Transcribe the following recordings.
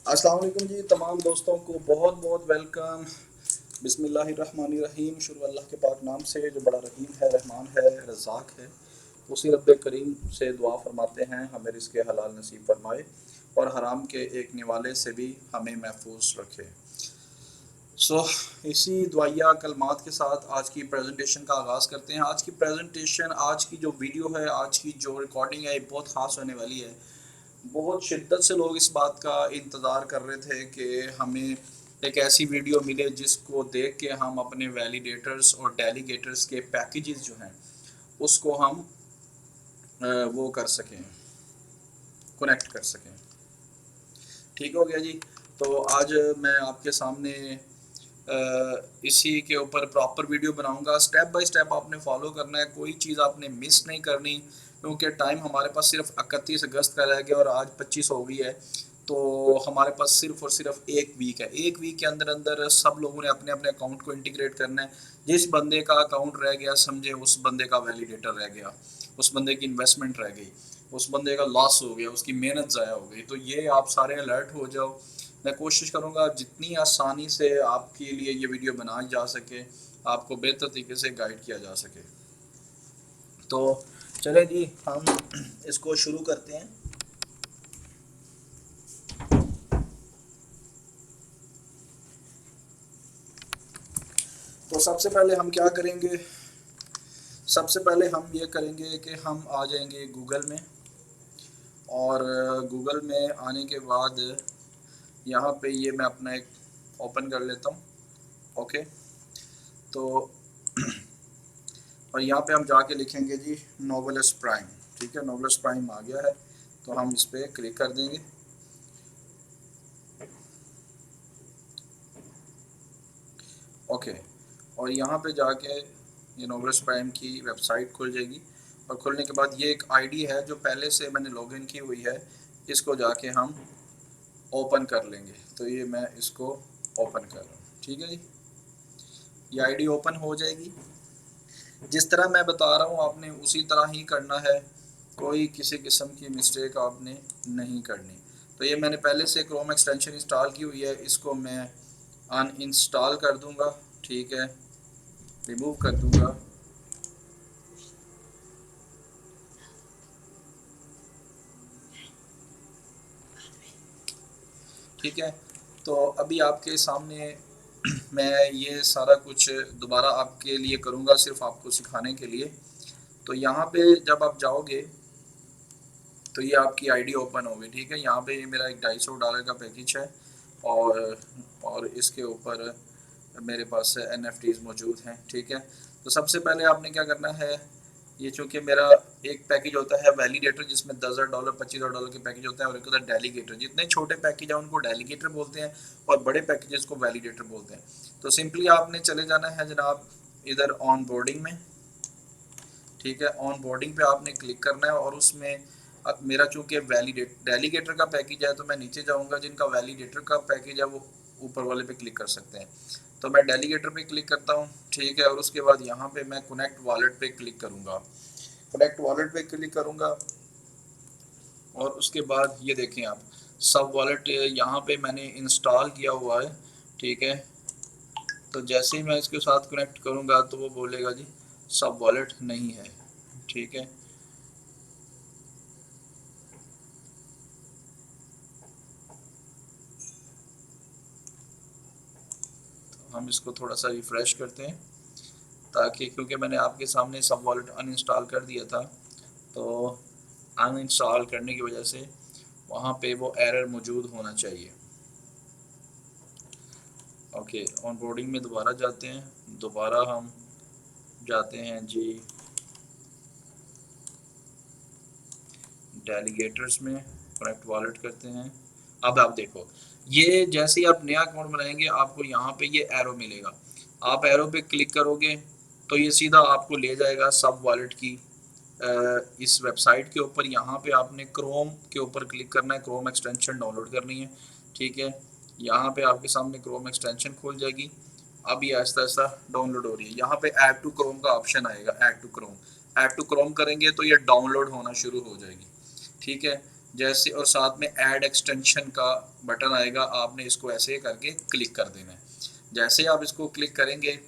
अस्सलाम वालेकुम जी, तमाम दोस्तों को बहुत बहुत वेलकम। बिस्मिल्लाहिर्रहमानिर्रहीम। शुरू अल्लाह के पाक नाम से जो बड़ा रहीम है, रहमान है, रज़ाक है। उसी रब्बे करीम से दुआ फरमाते हैं हमें रिज़्क़ हलाल नसीब फरमाए और हराम के एक निवाले से भी हमें महफूज रखे। इसी दुआया कलमात के साथ आज की प्रेजेंटेशन का आगाज़ करते हैं। आज की प्रेजेंटेशन, आज की जो वीडियो है, आज की जो रिकॉर्डिंग है, बहुत ख़ास होने वाली है। बहुत शिद्दत से लोग इस बात का इंतज़ार कर रहे थे कि हमें एक ऐसी वीडियो मिले जिसको देख के हम अपने वैलिडेटर्स और डेलीगेटर्स के पैकेजेस जो हैं उसको हम वो कर सकें, कनेक्ट कर सकें। ठीक हो गया जी। तो आज मैं आपके सामने इसी के ऊपर प्रॉपर वीडियो बनाऊंगा। स्टेप बाय स्टेप आपने फॉलो करना है, कोई चीज़ आपने मिस नहीं करनी, क्योंकि टाइम हमारे पास सिर्फ 31 अगस्त का रह गया और आज 25 हो गई है। तो हमारे पास सिर्फ और सिर्फ एक वीक है। एक वीक के अंदर अंदर सब लोगों ने अपने अपने अकाउंट को इंटीग्रेट करना है। जिस बंदे का अकाउंट रह गया, समझे उस बंदे का वैलिडेटर रह गया, उस बंदे की इन्वेस्टमेंट रह गई, उस बंदे का लॉस हो गया, उसकी मेहनत ज़ाया हो गई। तो ये आप सारे अलर्ट हो जाओ। मैं कोशिश करूँगा जितनी आसानी से आपके लिए ये वीडियो बनाई जा सके, आपको बेहतर तरीके से गाइड किया जा सके। तो चले जी, हम इसको शुरू करते हैं। तो सबसे पहले हम क्या करेंगे, सबसे पहले हम ये करेंगे कि हम आ जाएंगे गूगल में, और गूगल में आने के बाद यहाँ पे ये मैं अपना एक ओपन कर लेता हूँ। ओके, तो और यहाँ पे हम जाके लिखेंगे जी नोवेलस प्राइम। ठीक है, नोवेलस प्राइम आ गया है, तो हम इस पर क्लिक कर देंगे। ओके, और यहाँ पे जाके ये नोवेलस प्राइम की वेबसाइट खुल जाएगी, और खुलने के बाद ये एक आईडी है जो पहले से मैंने लॉगिन की हुई है, इसको जाके हम ओपन कर लेंगे। तो ये मैं इसको ओपन कर रहा हूँ। ठीक है जी, ये आईडी ओपन हो जाएगी। जिस तरह मैं बता रहा हूँ आपने उसी तरह ही करना है, कोई किसी किस्म की मिस्टेक आपने नहीं करनी। तो ये मैंने पहले से क्रोम एक्सटेंशन इंस्टॉल की हुई है, इसको मैं अनइंस्टॉल कर दूंगा। ठीक है, रिमूव कर दूंगा। ठीक है, तो अभी आपके सामने मैं ये सारा कुछ दोबारा आपके लिए करूँगा, सिर्फ आपको सिखाने के लिए। तो यहाँ पे जब आप जाओगे तो ये आपकी आईडी ओपन होगी। ठीक है, यहाँ पे ये मेरा एक $250 का पैकेज है, और इसके ऊपर मेरे पास NFTs मौजूद हैं। ठीक है, तो सबसे पहले आपने क्या करना है, ये चूँकि मेरा एक पैकेज होता है वैलिडेटर जिसमें $10,000 $25,000 के पैकेज होता है, और एक होता है डेलीगेटर। जितने छोटे पैकेज हैं उनको डेलीगेटर बोलते हैं और बड़े पैकेजेस को वैलिडेटर बोलते हैं। तो सिंपली आपने चले जाना है जनाब इधर ऑन बोर्डिंग में। ठीक है, ऑन बोर्डिंग पे आपने क्लिक करना है, और उसमें अब मेरा चूंकि डेलीगेटर का पैकेज है तो मैं नीचे जाऊंगा, जिनका वैलिडेटर का पैकेज है वो ऊपर वाले पे क्लिक कर सकते हैं। तो मैं डेलीगेटर पे क्लिक करता हूँ। ठीक है, और उसके बाद यहाँ पे मैं कनेक्ट वॉलेट पे क्लिक करूँगा। कनेक्ट वॉलेट पे क्लिक करूँगा, और उसके बाद ये देखें आप, सब वॉलेट यहाँ पे मैंने इंस्टॉल किया हुआ है। ठीक है, तो जैसे ही मैं इसके साथ कनेक्ट करूँगा तो वो बोलेगा जी सब वॉलेट नहीं है। ठीक है, हम इसको थोड़ा सा रिफ़्रेश करते हैं, ताकि क्योंकि मैंने आपके सामने सब वॉलेट अनइंस्टॉल कर दिया था, तो अनइंस्टॉल करने की वजह से वहाँ पे वो एरर मौजूद होना चाहिए। ओके, ऑन बोर्डिंग में दोबारा जाते हैं, दोबारा हम जाते हैं जी डेलीगेटर्स में, कनेक्ट वॉलेट करते हैं। अब आप देखो, ये जैसे ही आप नया अकाउंट बनाएंगे आपको यहाँ पे ये एरो मिलेगा। आप एरो पे क्लिक करोगे तो ये सीधा आपको ले जाएगा सब वॉलेट की इस वेबसाइट के ऊपर। यहाँ पे आपने क्रोम के ऊपर क्लिक करना है, क्रोम एक्सटेंशन डाउनलोड करनी है। ठीक है, यहाँ पे आपके सामने क्रोम एक्सटेंशन खुल जाएगी। अब ये आहिस्ता आहिस्ता डाउनलोड हो रही है। यहाँ पे ऐड टू क्रोम का ऑप्शन आएगा, add to Chrome. Add to Chrome करेंगे तो ये डाउनलोड होना शुरू हो जाएगी। ठीक है, जैसे, और साथ में ऐड एक्सटेंशन का बटन आएगा, आपने इसको ऐसे करके क्लिक कर देना है। जैसे आप इसको क्लिक करेंगे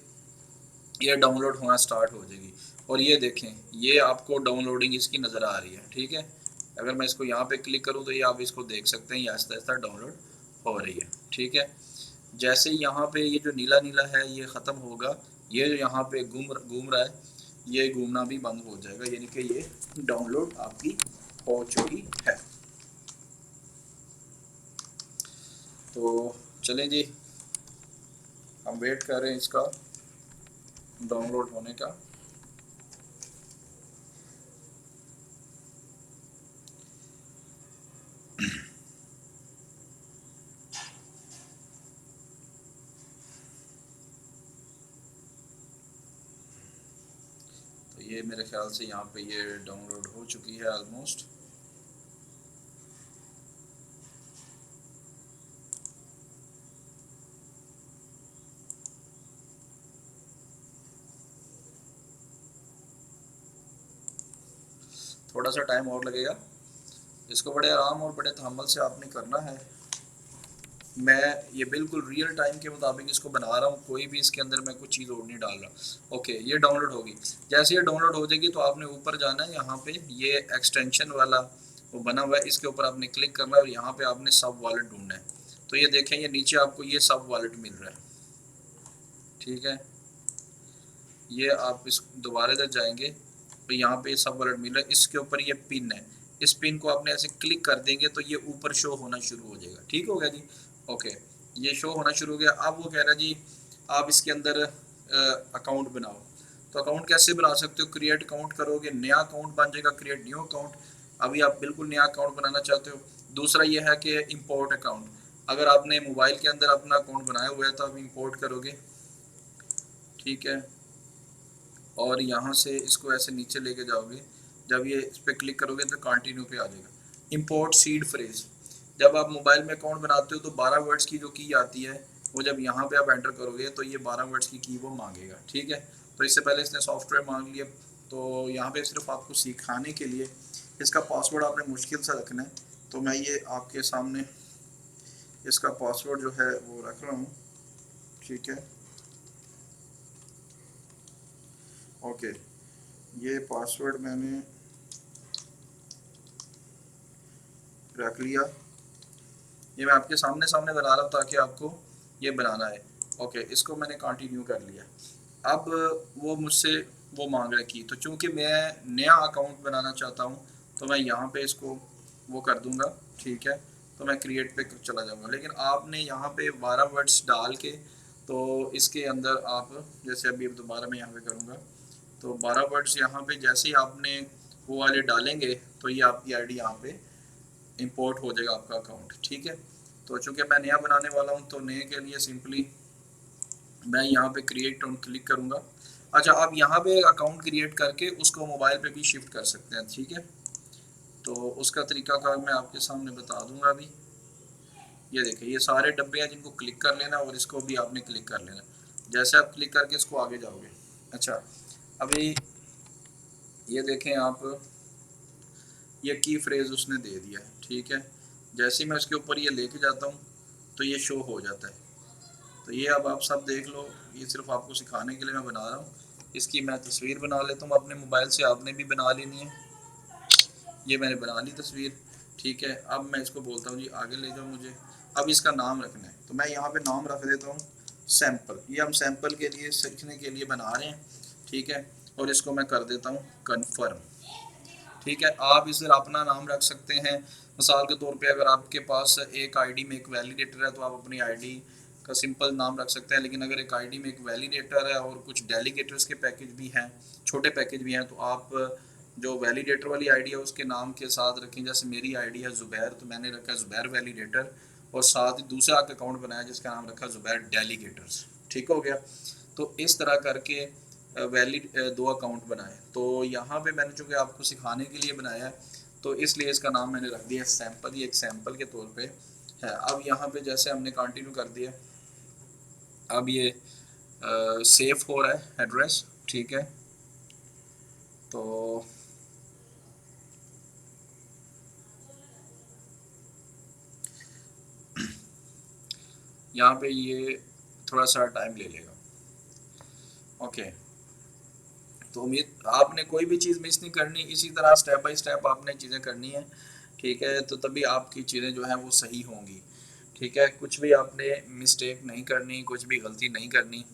ये डाउनलोड होना स्टार्ट हो जाएगी। और ये देखें, ये आपको डाउनलोडिंग इसकी नज़र आ रही है, ठीक है। अगर मैं इसको यहाँ पे क्लिक करूँ तो ये आप इसको देख सकते हैं, ये आहिस्ता आहिस्ता डाउनलोड हो रही है, ठीक है। जैसे यहाँ पे ये जो नीला नीला है ये ख़त्म होगा, ये जो यहाँ पे घूम रहा है ये घूमना भी बंद हो जाएगा, यानी कि ये डाउनलोड आपकी हो चुकी है। तो चलें जी, हम वेट कर रहे हैं इसका डाउनलोड होने का। तो ये मेरे ख्याल से यहाँ पे ये डाउनलोड हो चुकी है ऑलमोस्ट। थोड़ा सा टाइम और लगेगा, इसको बड़े आराम और बड़े तहम्मुल से आपने करना है। मैं ये बिल्कुल रियल टाइम के मुताबिक इसको बना रहा हूँ, कोई भी इसके अंदर मैं कुछ चीज़ और नहीं डाल रहा। ओके, ये डाउनलोड होगी। जैसे ये डाउनलोड हो जाएगी तो आपने ऊपर जाना है, यहाँ पे ये एक्सटेंशन वाला वो बना हुआ है, इसके ऊपर आपने क्लिक करना है और यहाँ पे आपने सब वॉलेट ढूंढना है। तो ये देखें, ये नीचे आपको ये सब वॉलेट मिल रहा है, ठीक है। ये आप इस दोबारा इधर जाएंगे तो यहाँ पे सब वॉलेट मिल रहा है, इसके ऊपर ये पिन है, इस पिन को आपने ऐसे क्लिक कर देंगे तो ये ऊपर शो होना शुरू हो जाएगा, ठीक हो गया जी। ओके, ये शो होना शुरू हो गया। अब वो कह रहा है जी आप इसके अंदर अकाउंट बनाओ। तो अकाउंट कैसे बना सकते हो, क्रिएट अकाउंट करोगे, नया अकाउंट बन जाएगा, क्रिएट न्यू अकाउंट। अभी आप बिल्कुल नया अकाउंट बनाना चाहते हो। दूसरा ये है कि इंपोर्ट अकाउंट, अगर आपने मोबाइल के अंदर अपना अकाउंट बनाया हुआ है तो आप इंपोर्ट करोगे, ठीक है। और यहाँ से इसको ऐसे नीचे लेके जाओगे, जब ये इस पर क्लिक करोगे तो कंटिन्यू पे आ जाएगा। इंपोर्ट सीड फ्रेज, जब आप मोबाइल में अकाउंट बनाते हो तो 12 वर्ड्स की जो की आती है वो जब यहाँ पे आप एंटर करोगे तो ये 12 वर्ड्स की वो मांगेगा, ठीक है। तो इससे पहले इसने सॉफ्टवेयर मांग लिया, तो यहाँ पे सिर्फ आपको सिखाने के लिए इसका पासवर्ड आपने मुश्किल सा रखना है। तो मैं ये आपके सामने इसका पासवर्ड जो है वो रख रहा हूँ, ठीक है। ओके, ये पासवर्ड मैंने रख लिया। ये मैं आपके सामने सामने बना रहा हूँ ताकि आपको ये बनाना है। ओके, इसको मैंने कंटिन्यू कर लिया। अब वो मुझसे वो मांग रहा है की, तो चूंकि मैं नया अकाउंट बनाना चाहता हूँ तो मैं यहाँ पे इसको वो कर दूंगा, ठीक है। तो मैं क्रिएट पे चला जाऊँगा, लेकिन आपने यहाँ पे 12 वर्ड्स डाल के, तो इसके अंदर आप जैसे अभी दोबारा मैं यहाँ पे करूँगा तो 12 वर्ड्स यहाँ पे जैसे ही आपने वो वाले डालेंगे तो ये आपकी आईडी यहाँ पे इंपोर्ट हो जाएगा आपका अकाउंट, ठीक है। तो चूंकि मैं नया बनाने वाला हूँ तो नए के लिए सिंपली मैं यहाँ पे क्रिएट ऑन क्लिक करूँगा। अच्छा, आप यहाँ पे अकाउंट क्रिएट करके उसको मोबाइल पे भी शिफ्ट कर सकते हैं, ठीक है। तो उसका तरीकाकार मैं आपके सामने बता दूंगा अभी। ये देखिए, ये सारे डब्बे हैं जिनको क्लिक कर लेना और इसको भी आपने क्लिक कर लेना। जैसे आप क्लिक करके इसको आगे जाओगे, अच्छा अभी ये देखें आप, ये की फ्रेज उसने दे दिया है, ठीक है। जैसे ही मैं उसके ऊपर ये लेके जाता हूँ तो ये शो हो जाता है। तो ये अब आप सब देख लो, ये सिर्फ आपको सिखाने के लिए मैं बना रहा हूँ। इसकी मैं तस्वीर बना लेता हूँ अपने मोबाइल से, आपने भी बना लेनी है। ये मैंने बना ली तस्वीर, ठीक है। अब मैं इसको बोलता हूँ जी आगे ले जाओ मुझे। अब इसका नाम रखना है तो मैं यहाँ पे नाम रख देता हूँ सैंपल। ये हम सैंपल के लिए सीखने के लिए बना रहे हैं, ठीक है। और इसको मैं कर देता हूँ कन्फर्म, ठीक है। आप इस अपना नाम रख सकते हैं। मिसाल के तौर पे अगर आपके पास एक आईडी में एक वैलिडेटर है तो आप अपनी आईडी का सिंपल नाम रख सकते हैं, लेकिन अगर एक आईडी में एक वैलिडेटर है और कुछ डेलीगेटर्स के पैकेज भी हैं, छोटे पैकेज भी हैं, तो आप जो वैलिडेटर वाली आईडी है उसके नाम के साथ रखें। जैसे मेरी आईडी है ज़ुबैर, तो मैंने रखा ज़ुबैर वैलिडेटर, और साथ ही दूसरा अकाउंट बनाया जिसका नाम रखा ज़ुबैर डेलीगेटर्स, ठीक हो गया। तो इस तरह करके वैलिड दो अकाउंट बनाए। तो यहाँ पे मैंने चूँकि आपको सिखाने के लिए बनाया है तो इसलिए इसका नाम मैंने रख दिया सैंपल, ये एक सैंपल के तौर पे है। अब यहाँ पे जैसे हमने कंटिन्यू कर दिया, अब ये सेव हो रहा है एड्रेस, ठीक है। तो यहाँ पे ये थोड़ा सा टाइम ले लेगा। ओके, तो उम्मीद आपने कोई भी चीज़ मिस नहीं करनी, इसी तरह स्टेप बाय स्टेप आपने चीज़ें करनी है, ठीक है, तो तभी आपकी चीज़ें जो हैं वो सही होंगी, ठीक है, कुछ भी आपने मिस्टेक नहीं करनी, कुछ भी गलती नहीं करनी।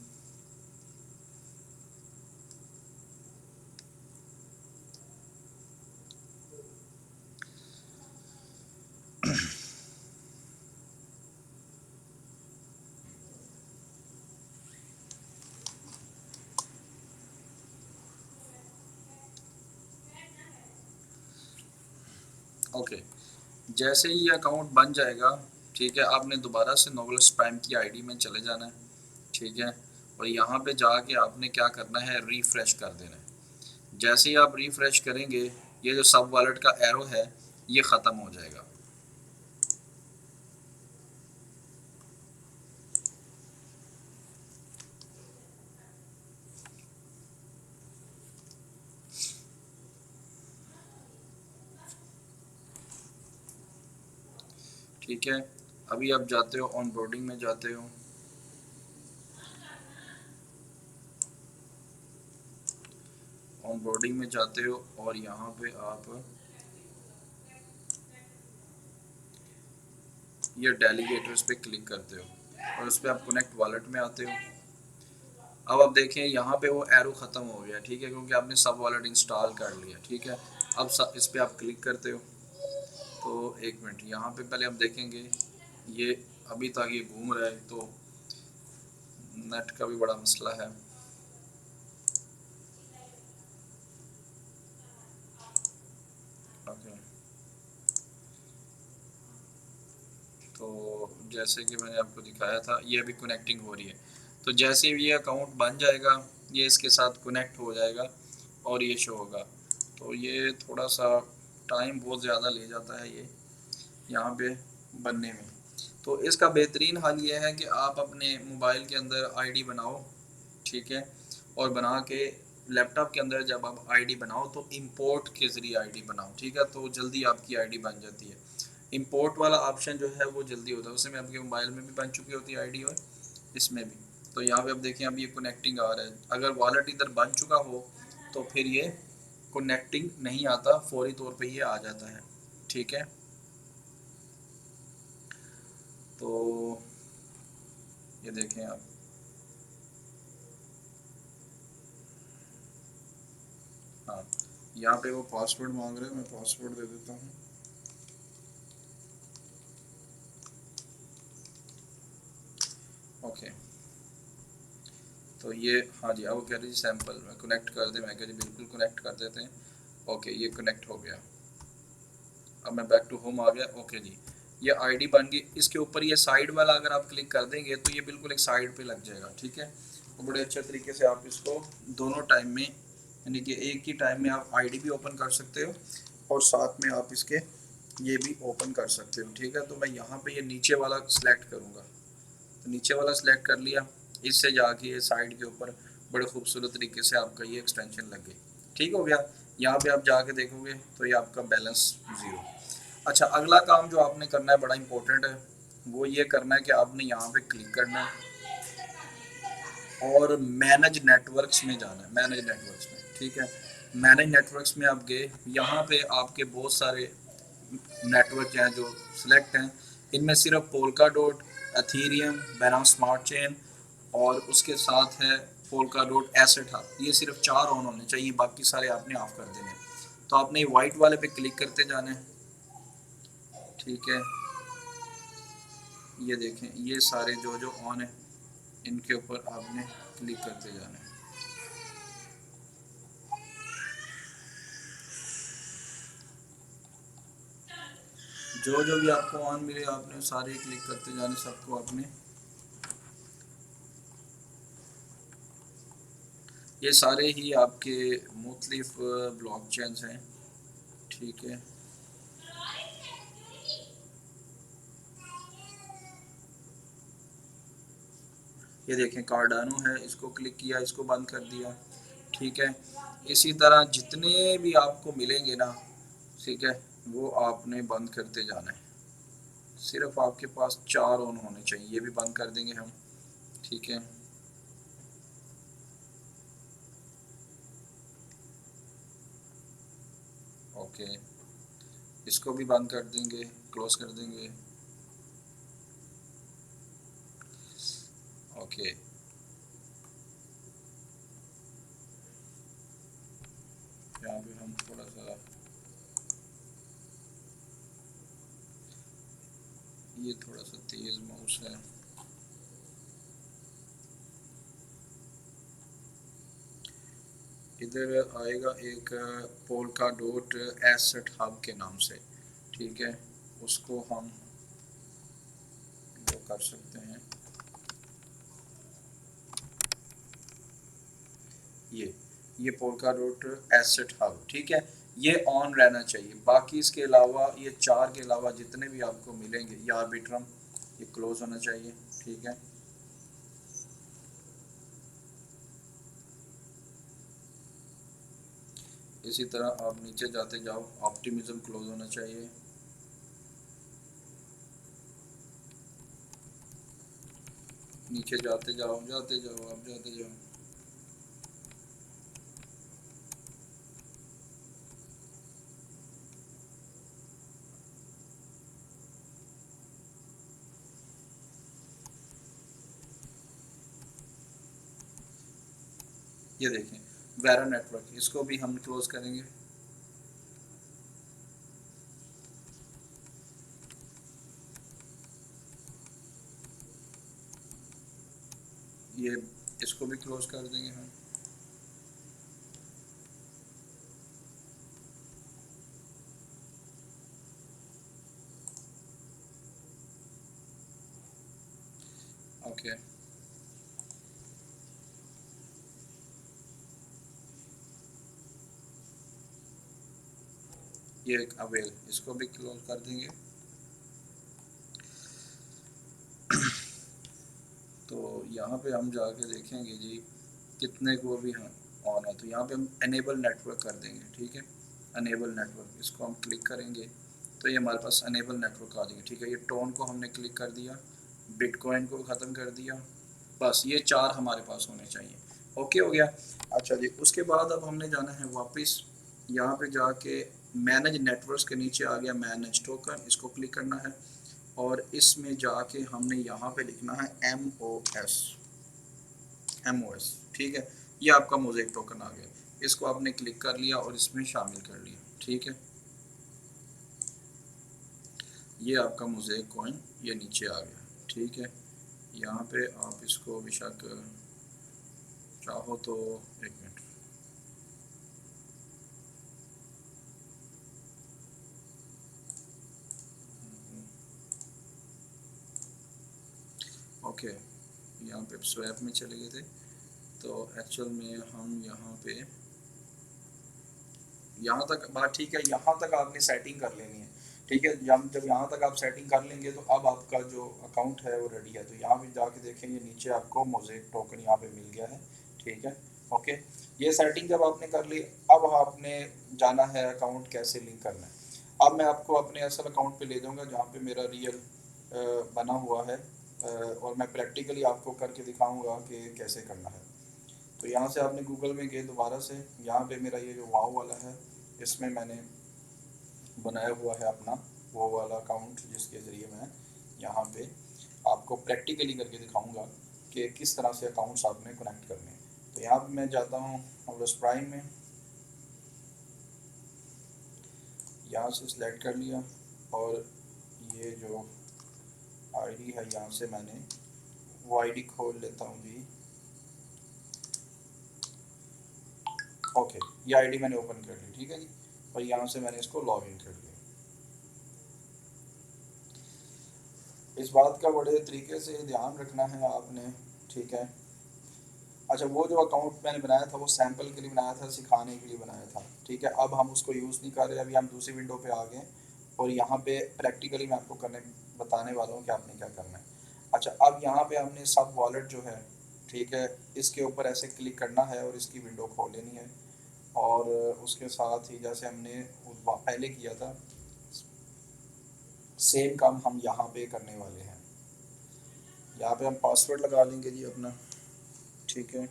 ओके, जैसे ही ये अकाउंट बन जाएगा, ठीक है, आपने दोबारा से नोवेल्स प्राइम की आईडी में चले जाना है, ठीक है, और यहाँ पे जाके आपने क्या करना है, रिफ्रेश कर देना है। जैसे ही आप रिफ्रेश करेंगे, ये जो सब वॉलेट का एरो है ये ख़त्म हो जाएगा। ठीक है, अभी आप जाते हो ऑन बोर्डिंग में जाते हो, ऑन बोर्डिंग में जाते हो और यहाँ पे आप ये डेलीगेटर्स पे क्लिक करते हो और उस पर आप कनेक्ट वॉलेट में आते हो। अब आप देखें यहाँ पे वो एरो ख़त्म हो गया, ठीक है, क्योंकि आपने सब वॉलेट इंस्टॉल कर लिया, ठीक है। अब इस पर आप क्लिक करते हो, तो एक मिनट यहाँ पे पहले आप देखेंगे ये अभी तक ये घूम रहा है, तो नेट का भी बड़ा मसला है। ओके, तो जैसे कि मैंने आपको दिखाया था ये अभी कनेक्टिंग हो रही है, तो जैसे ही ये अकाउंट बन जाएगा ये इसके साथ कनेक्ट हो जाएगा और ये शो होगा। तो ये थोड़ा सा टाइम बहुत ज़्यादा ले जाता है ये यहाँ पे बनने में। तो इसका बेहतरीन हल ये है कि आप अपने मोबाइल के अंदर आईडी बनाओ, ठीक है, और बना के लैपटॉप के अंदर जब आप आईडी बनाओ तो इंपोर्ट के ज़रिए आईडी बनाओ, ठीक है, तो जल्दी आपकी आईडी बन जाती है। इंपोर्ट वाला ऑप्शन जो है वो जल्दी होता है, उसमें आपके मोबाइल में भी बन चुकी होती है आईडी और इसमें भी। तो यहाँ पे आप देखें अब ये कनेक्टिंग आ रहा है, अगर वॉलेट इधर बन चुका हो तो फिर ये कनेक्टिंग नहीं आता, फौरी तौर पे ये आ जाता है, ठीक है। तो ये देखें आप, हाँ, यहाँ पे वो पासवर्ड मांग रहे हैं, मैं पासवर्ड दे देता हूँ। ओके, तो ये हाँ जी, अब कह रही सैंपल में कनेक्ट कर दे, मैं कह रही बिल्कुल कनेक्ट कर देते हैं। ओके, ये कनेक्ट हो गया, अब मैं बैक टू होम आ गया। ओके जी, ये आईडी बन गई, इसके ऊपर ये साइड वाला अगर आप क्लिक कर देंगे तो ये बिल्कुल एक साइड पे लग जाएगा, ठीक है। तो बड़े अच्छे तरीके से आप इसको दोनों टाइम में, यानी कि एक ही टाइम में आप आईडी भी ओपन कर सकते हो और साथ में आप इसके ये भी ओपन कर सकते हो, ठीक है। तो मैं यहाँ पे ये नीचे वाला सिलेक्ट करूँगा, तो नीचे वाला सिलेक्ट कर लिया, इससे जाके ये साइड के ऊपर बड़े खूबसूरत तरीके से आपका ये एक्सटेंशन लग गई, ठीक हो गया। यहाँ पे आप जाके देखोगे तो ये आपका बैलेंस ज़ीरो। अच्छा, अगला काम जो आपने करना है बड़ा इंपॉर्टेंट है, वो ये करना है कि आपने यहाँ पे क्लिक करना है और मैनेज नेटवर्क्स में जाना है, मैनेज नेटवर्क्स में, ठीक है। मैनेज नेटवर्क्स में आप गए, यहाँ पे आपके बहुत सारे नेटवर्क हैं जो सिलेक्ट हैं, इनमें सिर्फ Polkadot, Ethereum, Binance Smart Chain और उसके साथ है पोल्का डॉट एसेट हब, ये सिर्फ 4 ऑन होने चाहिए, बाकी सारे आपने ऑफ कर देने हैं। तो आपने वाइट वाले पे क्लिक करते जाना है, ठीक है। ये देखें ये सारे जो जो ऑन है इनके ऊपर आपने क्लिक करते जाना है। जो जो भी आपको ऑन मिले आपने सारे क्लिक करते जाने, सबको आपने। ये सारे ही आपके मुख्तलिफ ब्लॉक चेन्स हैं, ठीक है। ये देखें कार्डानो है, इसको क्लिक किया, इसको बंद कर दिया, ठीक है। इसी तरह जितने भी आपको मिलेंगे ना, ठीक है, वो आपने बंद करते जाना है। सिर्फ आपके पास 4 ऑन होने चाहिए, ये भी बंद कर देंगे हम, ठीक है। ओके, इसको भी बंद कर देंगे, क्लोज कर देंगे। ओके, यहाँ पे हम थोड़ा सा, ये थोड़ा सा तेज माउस है, इधर आएगा एक पोल्का डॉट एसेट हब के नाम से, ठीक है, उसको हम वो कर सकते हैं, ये पोल्का डॉट एसेट हब, ठीक है, ये ऑन रहना चाहिए। बाकी इसके अलावा ये 4 के अलावा जितने भी आपको मिलेंगे, ये आर्बिट्रम, ये क्लोज होना चाहिए, ठीक है। इसी तरह आप नीचे जाते जाओ, ऑप्टिमिज्म क्लोज होना चाहिए, नीचे जाते जाओ, जाते जाओ, आप जाते जाओ। ये देखें वेरा नेटवर्क, इसको भी हम क्लोज करेंगे। ये इसको भी क्लोज कर देंगे हम। ओके, ये एक अवेल, इसको भी क्लोज कर देंगे। तो यहाँ पे हम जाके देखेंगे जी कितने को भी हम ऑन है, तो यहाँ पे हम एनेबल नेटवर्क कर देंगे, ठीक है। अनेबल नेटवर्क, इसको हम क्लिक करेंगे तो ये हमारे पास अनेबल नेटवर्क आ जाएगी, ठीक है। ये टोन को हमने क्लिक कर दिया, बिटकॉइन को ख़त्म कर दिया, बस ये 4 हमारे पास होने चाहिए। ओके हो गया। अच्छा जी, उसके बाद अब हमने जाना है वापस, यहाँ पे जाके मैनेज नेटवर्क्स के नीचे आ गया मैनेज टोकन, इसको क्लिक करना है और इसमें जाके हमने यहाँ पे लिखना है MOS, ठीक है। ये आपका मोज़ेक टोकन आ गया, इसको आपने क्लिक कर लिया और इसमें शामिल कर लिया, ठीक है। ये आपका मोज़ेक कॉइन ये नीचे आ गया, ठीक है। यहाँ पे आप इसको बेशक चाहो तो, एक मिनट, ओके, यहाँ पे स्वैप में चले गए थे, तो एक्चुअल में हम यहाँ पे, यहाँ तक बात ठीक है, यहाँ तक आपने सेटिंग कर लेनी है, ठीक है। जब यहाँ तक आप सेटिंग कर लेंगे तो अब आपका जो अकाउंट है वो रेडी है। तो यहाँ पे जाके देखेंगे नीचे आपको मोज़ेक टोकन यहाँ पे मिल गया है, ठीक है। ओके, ये सेटिंग जब आपने कर ली, अब आपने जाना है अकाउंट कैसे लिंक करना है। अब मैं आपको अपने असल अकाउंट पे ले जाऊँगा जहाँ पे मेरा रियल बना हुआ है, और मैं प्रैक्टिकली आपको करके दिखाऊँगा कि कैसे करना है। तो यहाँ से आपने गूगल में गए दोबारा से, यहाँ पे मेरा ये जो वाव वाला है, इसमें मैंने बनाया हुआ है अपना वो वाला अकाउंट, जिसके ज़रिए मैं यहाँ पे आपको प्रैक्टिकली करके दिखाऊंगा कि किस तरह से अकाउंट्स आपने कनेक्ट करने हैं। तो यहाँ पे मैं जाता हूँ अवलस प्राइम में, यहाँ से सिलेक्ट कर लिया और ये जो आईडी है यहाँ से मैंने वो आईडी खोल लेता हूँ जी। ओके, ये आईडी मैंने ओपन कर ली, ठीक है जी, और यहाँ से मैंने इसको लॉग इन कर लिया। इस बात का बड़े तरीके से ध्यान रखना है आपने, ठीक है। अच्छा, वो जो अकाउंट मैंने बनाया था वो सैंपल के लिए बनाया था, सिखाने के लिए बनाया था, ठीक है। अब हम उसको यूज़ नहीं कर रहे, अभी हम दूसरी विंडो पे आ गए और यहाँ पे प्रैक्टिकली मैं आपको करने बताने वाला हूँ कि आपने क्या करना है। अच्छा, अब यहाँ पे हमने सब वॉलेट जो है, ठीक है, इसके ऊपर ऐसे क्लिक करना है और इसकी विंडो खोल लेनी है, और उसके साथ ही जैसे हमने पहले किया था, सेम काम हम यहाँ पे करने वाले हैं। यहाँ पे हम पासवर्ड लगा लेंगे जी अपना, ठीक है।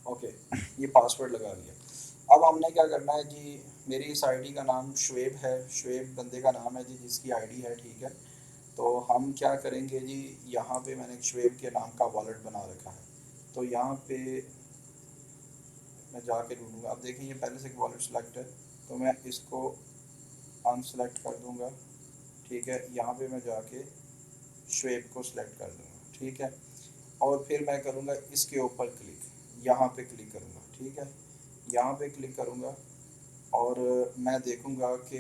ओके, ये पासवर्ड लगा लिया। अब हमने क्या करना है जी, मेरी इस आईडी का नाम शुएब है, शुएब बंदे का नाम है जी जिसकी आईडी है, ठीक है। तो हम क्या करेंगे जी, यहाँ पे मैंने शुएब के नाम का वॉलेट बना रखा है, तो यहाँ पे मैं जाके ढूंढूंगा। अब देखिए ये पहले से एक वॉलेट सेलेक्ट है, तो मैं इसको अनसेलेक्ट कर दूंगा, ठीक है। यहाँ पे मैं जाके शुएब को सिलेक्ट कर दूंगा, ठीक है। और फिर मैं करूँगा इसके ऊपर क्लिक, यहाँ पे क्लिक करूँगा, ठीक है। यहाँ पे क्लिक करूँगा और मैं देखूँगा कि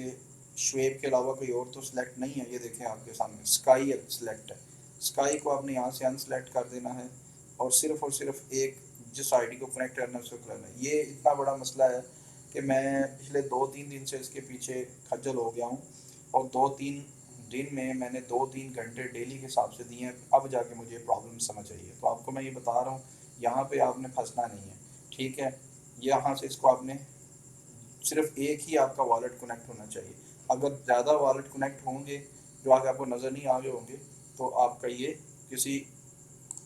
शुएब के अलावा कोई और तो सिलेक्ट नहीं है। ये देखें आपके सामने स्काई सिलेक्ट है, स्काई को आपने यहाँ से अनसेलेक्ट कर देना है और सिर्फ एक जिस आईडी को कनेक्ट करना है उसको करना है। ये इतना बड़ा मसला है कि मैं पिछले 2-3 दिन से इसके पीछे खज्जल हो गया हूँ, और 2-3 दिन में मैंने 2-3 घंटे डेली के हिसाब से दिए हैं, अब जाके मुझे प्रॉब्लम समझ आई है। तो आपको मैं ये बता रहा हूँ, यहाँ पे आपने फंसना नहीं है, ठीक है। यहाँ से इसको आपने सिर्फ एक ही आपका वॉलेट कनेक्ट होना चाहिए। अगर ज़्यादा वॉलेट कनेक्ट होंगे जो आगे आपको नज़र नहीं आ रहे होंगे, तो आपका ये किसी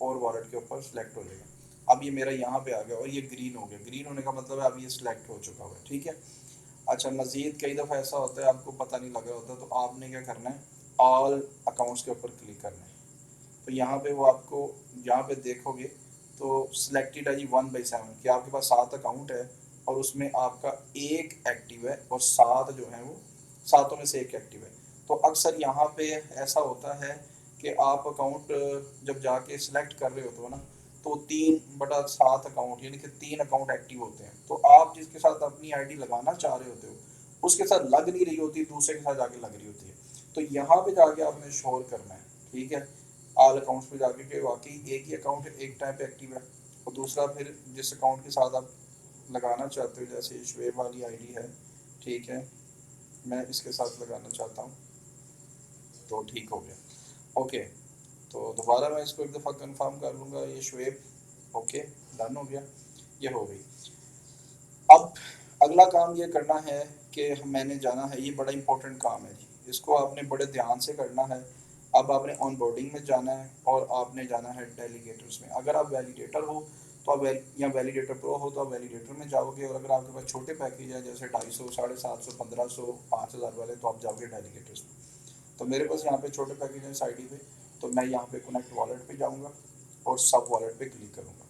और वॉलेट के ऊपर सेलेक्ट हो जाएगा। अब ये मेरा यहाँ पे आ गया और ये ग्रीन हो गया, ग्रीन होने का मतलब है अब ये सिलेक्ट हो चुका हुआ है, ठीक है। अच्छा, मज़ीद कई दफ़ा ऐसा होता है आपको पता नहीं लगा होता, तो आपने क्या करना है, ऑल अकाउंट्स के ऊपर क्लिक करना है। तो यहाँ पे वो आपको, यहाँ पे देखोगे तो सिलेक्टेड है जी 1/7 कि आपके पास 7 अकाउंट है और उसमें आपका एक एक्टिव है और 7 जो है वो सातों में से एक एक्टिव है। तो अक्सर यहाँ पे ऐसा होता है कि आप अकाउंट जब जाके सिलेक्ट कर रहे होते हो ना, तो 3/7 अकाउंट यानी कि 3 अकाउंट एक्टिव होते हैं, तो आप जिसके साथ अपनी आईडी लगाना चाह रहे होते हो उसके साथ लग नहीं रही होती, दूसरे के साथ जाके लग रही होती है। तो यहाँ पे जाके आपने शोर करना है, ठीक है। ऑल अकाउंट्स पे जाके कि वाकई एक ही अकाउंट एक टाइम पे एक्टिव है, और दूसरा फिर जिस अकाउंट के साथ आप लगाना चाहते हो, जैसे शुएब वाली आईडी है, ठीक है, मैं इसके साथ लगाना चाहता हूँ, तो ठीक हो गया। ओके, तो दोबारा मैं इसको एक दफ़ा कंफर्म कर लूँगा, ये शुएब, ओके, डन हो गया, ये हो गई। अब अगला काम ये करना है कि मैंने जाना है, ये बड़ा इंपॉर्टेंट काम है जी, इसको आपने बड़े ध्यान से करना है। अब आपने ऑन बोर्डिंग में जाना है और आपने जाना है डेलीगेटर्स में। अगर आप वैलिडेटर हो तो आप या वैलिडेटर प्रो हो तो आप वैलिडेटर में जाओगे, और अगर आपके पास छोटे पैकेज है जैसे 250, 750, 1500, 5000 वाले, तो आप जाओगे डेलीगेटर्स में। तो मेरे पास यहाँ पे छोटे पैकेज हैं इस आईडी पे, तो मैं यहाँ पे कनेक्ट वॉलेट पे जाऊँगा और सब वॉलेट पे क्लिक करूँगा।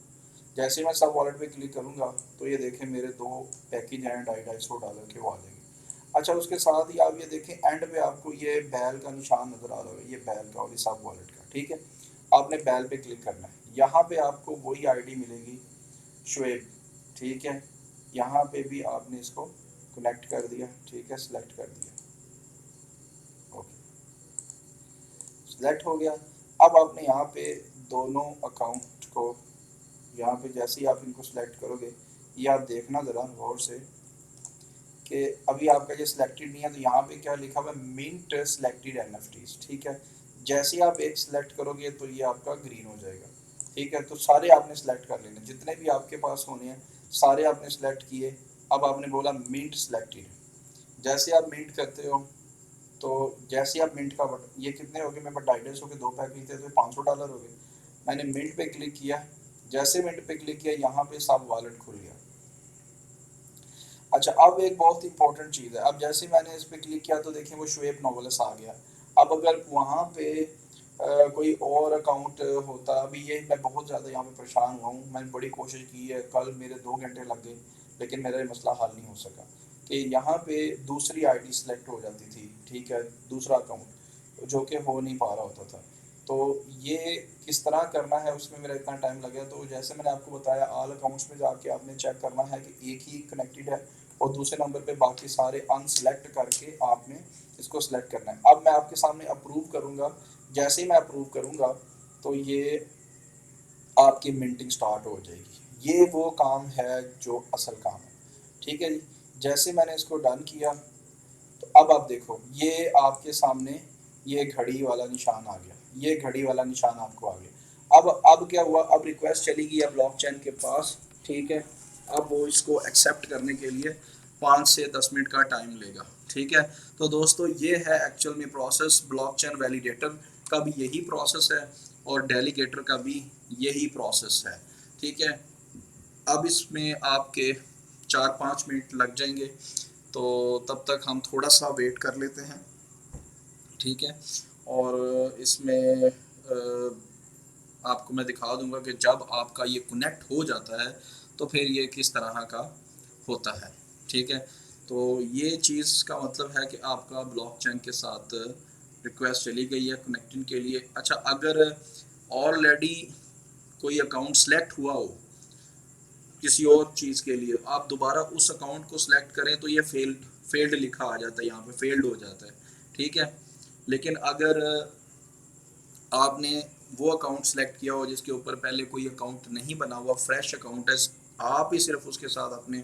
जैसे ही मैं सब वॉलेट पे क्लिक करूँगा तो ये देखें मेरे 2 पैकेज हैं $250 के, वो आ जाएंगे। अच्छा, उसके साथ ही आप ये देखें एंड पे आपको ये बैल का निशान नज़र आ रहा है, ये बैल का और ये सब वॉलेट का, ठीक है। आपने बैल पे क्लिक करना है, यहाँ पे आपको वही आईडी मिलेगी शुएब, ठीक है। यहाँ पे भी आपने इसको कनेक्ट कर दिया, ठीक है, सिलेक्ट कर दिया, ओके, सिलेक्ट हो गया। अब आपने यहाँ पे दोनों अकाउंट को, यहाँ पे जैसे ही आप इनको सिलेक्ट करोगे, ये आप देखना ज़रा गौर से कि अभी आपका ये सिलेक्टेड नहीं है, तो यहाँ पे क्या लिखा हुआ है, मिंट सिलेक्टेड एनएफटीज, ठीक है। जैसे ही आप एक सिलेक्ट करोगे तो ये आपका ग्रीन हो जाएगा, ठीक है। तो सारे आपने सिलेक्ट कर लेने, जितने भी आपके पास होने हैं सारे आपने सिलेक्ट किए। अब आपने बोला मिंट सिलेक्टेड, जैसे आप मिंट करते हो, तो जैसे आप मिंट का बटन, ये कितने हो गए, मेरे पास 250 के 2 पैकेज थे तो $500 हो गए। मैंने मिंट पे क्लिक किया, जैसे मिंट पे क्लिक किया यहाँ पे सब वॉलेट खुल गया। अच्छा, अब एक बहुत इंपॉर्टेंट चीज़ है, अब जैसे मैंने इस पे क्लिक किया तो देखिए वो शुएब नोवेल्स आ गया। अब अगर वहाँ पे कोई और अकाउंट होता, अभी ये मैं बहुत ज़्यादा यहाँ पे परेशान हुआ हूँ, मैंने बड़ी कोशिश की है, कल मेरे 2 घंटे लग गए, लेकिन मेरा ये मसला हल नहीं हो सका कि यहाँ पे दूसरी आईडी सेलेक्ट हो जाती थी, ठीक है, दूसरा अकाउंट जो कि हो नहीं पा रहा होता था। तो ये किस तरह करना है उसमें मेरा इतना टाइम लगा। तो जैसे मैंने आपको बताया, ऑल अकाउंट्स में जाके आपने चेक करना है कि एक ही कनेक्टेड है, और दूसरे नंबर पे बाकी सारे अनसेलेक्ट करके आपने इसको सेलेक्ट करना है। अब मैं आपके सामने अप्रूव करूँगा, जैसे ही मैं अप्रूव करूँगा तो ये आपकी मिंटिंग स्टार्ट हो जाएगी। ये वो काम है जो असल काम है, ठीक है जी। जैसे मैंने इसको डन किया, तो अब आप देखो ये आपके सामने ये घड़ी वाला निशान आ गया, ये घड़ी वाला निशान आपको आ गया। अब क्या हुआ, अब रिक्वेस्ट चली गई है ब्लॉकचेन के पास, ठीक है। अब वो इसको एक्सेप्ट करने के लिए 5 से 10 मिनट का टाइम लेगा, ठीक है। तो दोस्तों ये है एक्चुअल में प्रोसेस, ब्लॉकचेन वैलिडेटर का भी यही प्रोसेस है और डेलीगेटर का भी यही प्रोसेस है, ठीक है। अब इसमें आपके 4-5 मिनट लग जाएंगे, तो तब तक हम थोड़ा सा वेट कर लेते हैं, ठीक है। और इसमें आपको मैं दिखा दूंगा कि जब आपका ये कनेक्ट हो जाता है तो फिर ये किस तरह का होता है, ठीक है। तो ये चीज़ का मतलब है कि आपका ब्लॉकचेन के साथ रिक्वेस्ट चली गई है कनेक्टिंग के लिए। अच्छा, अगर ऑलरेडी कोई अकाउंट सेलेक्ट हुआ हो किसी और चीज़ के लिए, आप दोबारा उस अकाउंट को सिलेक्ट करें तो ये फेल्ड लिखा आ जाता है, यहाँ पे फेल्ड हो जाता है, ठीक है। लेकिन अगर आपने वो अकाउंट सेलेक्ट किया हो जिसके ऊपर पहले कोई अकाउंट नहीं बना हुआ, फ्रेश अकाउंट है, आप ही सिर्फ उसके साथ अपने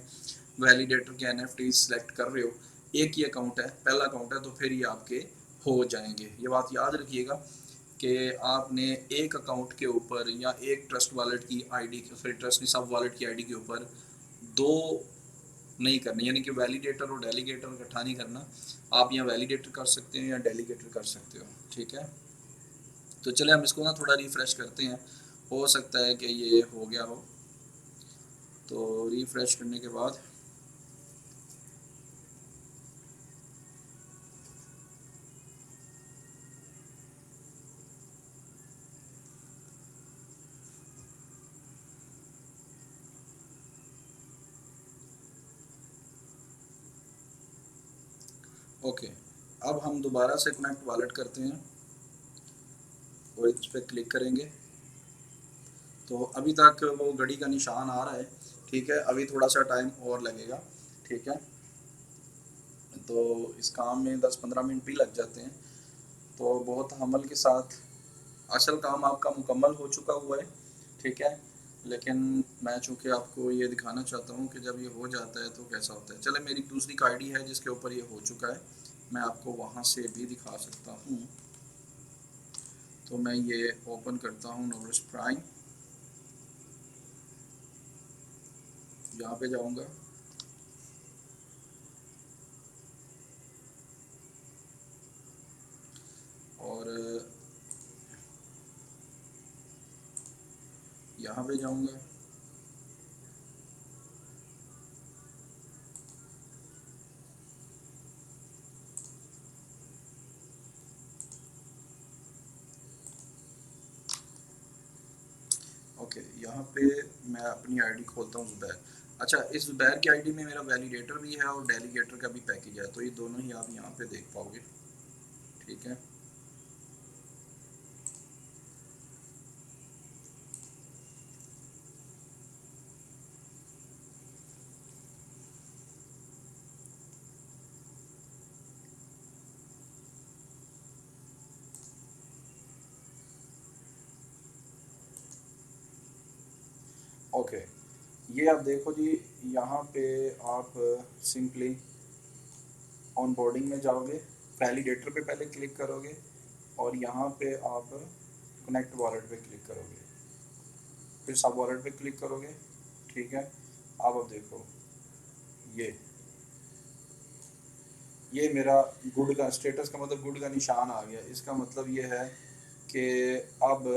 वैलिडेटर के एनएफटी सेलेक्ट कर रहे हो, एक ही अकाउंट है, पहला अकाउंट है, तो फिर ये आपके हो जाएंगे। ये बात याद रखिएगा कि आपने एक अकाउंट के ऊपर या एक ट्रस्ट वॉलेट की आईडी, सॉरी ट्रस्ट नहीं, सब वॉलेट की आईडी के ऊपर दो नहीं करनी, यानी कि वैलिडेटर और डेलीगेटर इकट्ठा नहीं करना। आप यहाँ वैलिडेटर कर सकते हो या डेलीगेटर कर सकते हो, ठीक है। तो चले हम इसको ना थोड़ा रिफ़्रेश करते हैं, हो सकता है कि ये हो गया हो। तो रिफ़्रेश करने के बाद ओके, अब हम दोबारा से कनेक्ट वॉलेट करते हैं और इस पर क्लिक करेंगे। तो अभी तक वो घड़ी का निशान आ रहा है, ठीक है, अभी थोड़ा सा टाइम और लगेगा, ठीक है। तो इस काम में 10-15 मिनट भी लग जाते हैं, तो बहुत हमल के साथ असल काम आपका मुकम्मल हो चुका हुआ है, ठीक है। लेकिन मैं चूँकि आपको ये दिखाना चाहता हूँ कि जब ये हो जाता है तो कैसा होता है। चले, मेरी दूसरी आईडी है जिसके ऊपर ये हो चुका है, मैं आपको वहाँ से भी दिखा सकता हूँ। तो मैं ये ओपन करता हूँ नोवेल्स प्राइम, यहाँ पे जाऊँगा और यहाँ पे जाऊँगा, ओके, यहाँ पे मैं अपनी आईडी खोलता हूँ ज़ुबैर। अच्छा, इस ज़ुबैर की आईडी में मेरा वैलिडेटर भी है और डेलीगेटर का भी पैकेज है, तो ये दोनों ही आप यहाँ पे देख पाओगे, ठीक है। ओके, ये आप देखो जी, यहाँ पे आप सिंपली ऑन बोर्डिंग में जाओगे, वैलिडेटर पे पहले क्लिक करोगे और यहाँ पे आप कनेक्ट वॉलेट पे क्लिक करोगे, फिर सब वॉलेट पे क्लिक करोगे, ठीक है। अब देखो, ये ये मेरा गुड का स्टेटस का मतलब गुड का निशान आ गया। इसका मतलब ये है कि अब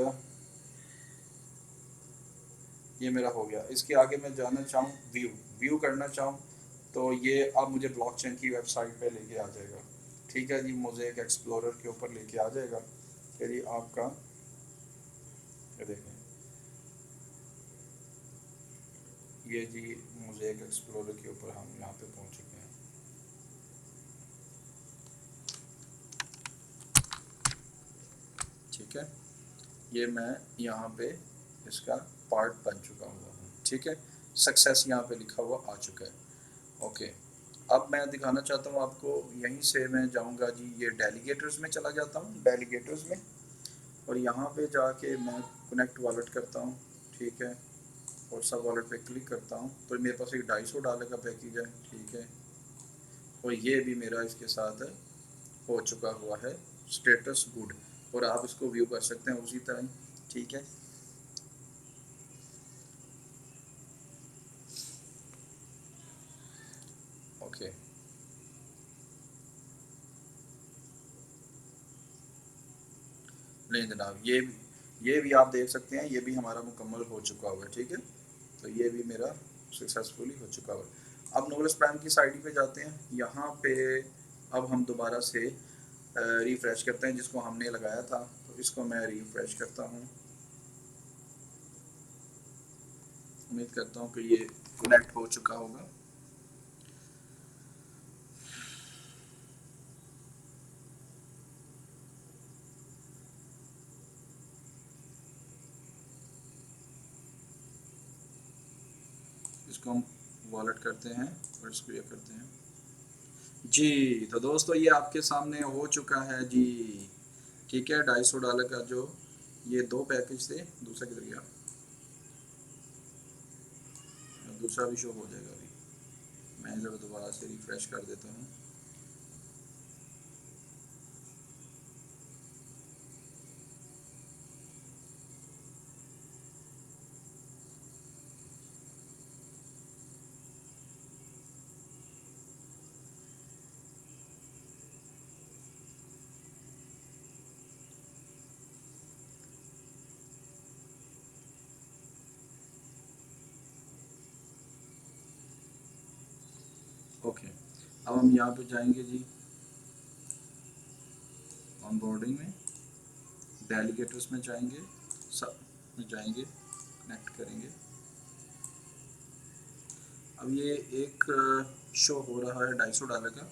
ये मेरा हो गया। इसके आगे मैं जाना चाहूँ, व्यू व्यू करना चाहूँ, तो ये अब मुझे ब्लॉकचेन की वेबसाइट पे लेके आ जाएगा, ठीक है जी। मोज़ेक एक्सप्लोरर के ऊपर लेके आ जाएगा कि जी आपका, ये देखें, ये जी मोज़ेक एक्सप्लोरर के ऊपर हम यहाँ पे पहुँच चुके हैं, ठीक है। ये मैं यहाँ पे इसका पार्ट बन चुका हुआ हूँ, ठीक है। सक्सेस यहाँ पे लिखा हुआ आ चुका है, ओके। अब मैं दिखाना चाहता हूँ आपको, यहीं से मैं जाऊँगा जी, ये डेलीगेटर्स में चला जाता हूँ, डेलीगेटर्स में, और यहाँ पे जाके मैं कनेक्ट वॉलेट करता हूँ, ठीक है। और सब वॉलेट पे क्लिक करता हूँ, तो मेरे पास एक $250 का पैकेज है, ठीक है। और ये भी मेरा इसके साथ हो चुका हुआ है स्टेटस गुड, और आप इसको व्यू कर सकते हैं उसी तरह, ठीक है। ओके, नहीं जनाब, ये भी आप देख सकते हैं, ये भी हमारा मुकम्मल हो चुका हुआ है, ठीक है। तो ये भी मेरा सक्सेसफुली हो चुका हुआ है। अब नोबल स्पैम की साइड पे जाते हैं, यहाँ पे अब हम दोबारा से रिफ़्रेश करते हैं जिसको हमने लगाया था, तो इसको मैं रिफ़्रेश करता हूँ। उम्मीद करता हूँ कि ये कनेक्ट हो चुका होगा। इसको हम वॉलेट करते हैं और इसको ये करते हैं जी। तो दोस्तों ये आपके सामने हो चुका है जी, ठीक है। $250 का जो ये 2 पैकेज थे, दूसरा किधर गया, दूसरा भी शो हो जाएगा अभी। मैं ज़रा दोबारा से रिफ़्रेश कर देता हूँ। ओके, अब हम यहाँ पे जाएंगे जी, ऑन बोर्डिंग में, डेलीगेटर्स में जाएंगे, सब में जाएंगे, कनेक्ट करेंगे। अब ये एक शो हो रहा है $250 का,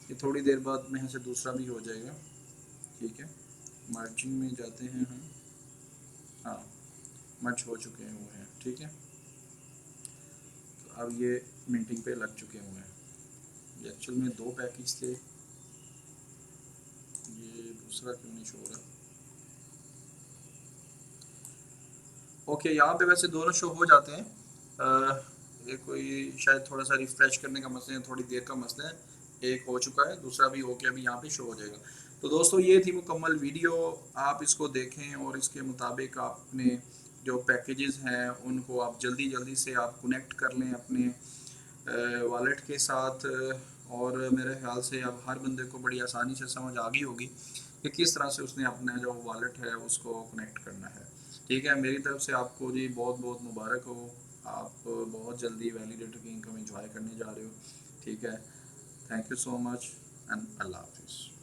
ये थोड़ी देर बाद में से दूसरा भी हो जाएगा, ठीक है। मर्जिंग में जाते हैं हम, हाँ मर्ज हो चुके हैं हुए हैं, ठीक है। तो अब ये मिंटिंग पे लग चुके हुए हैं। ये एक्चुअल में 2 पैकेज थे, ये दूसरा क्यों नहीं शो हो रहा। ओके, यहाँ पे वैसे दोनों शो हो जाते हैं। ये कोई शायद थोड़ा सा रिफ्रेश करने का मसला है, थोड़ी देर का मसला है। एक हो चुका है, दूसरा भी होके अभी यहाँ पे शो हो जाएगा। तो दोस्तों ये थी मुकम्मल वीडियो, आप इसको देखें और इसके मुताबिक आपने जो पैकेजेस हैं उनको आप जल्दी जल्दी से आप कनेक्ट कर लें अपने वॉलेट के साथ। और मेरे ख्याल से अब हर बंदे को बड़ी आसानी से समझ आ गई होगी कि किस तरह से उसने अपना जो वॉलेट है उसको कनेक्ट करना है, ठीक है। मेरी तरफ से आपको जी बहुत बहुत मुबारक हो, आप बहुत जल्दी वैलिडेटर की इनकम एंजॉय करने जा रहे हो, ठीक है। Thank you so much and अल्लाह हाफिज़।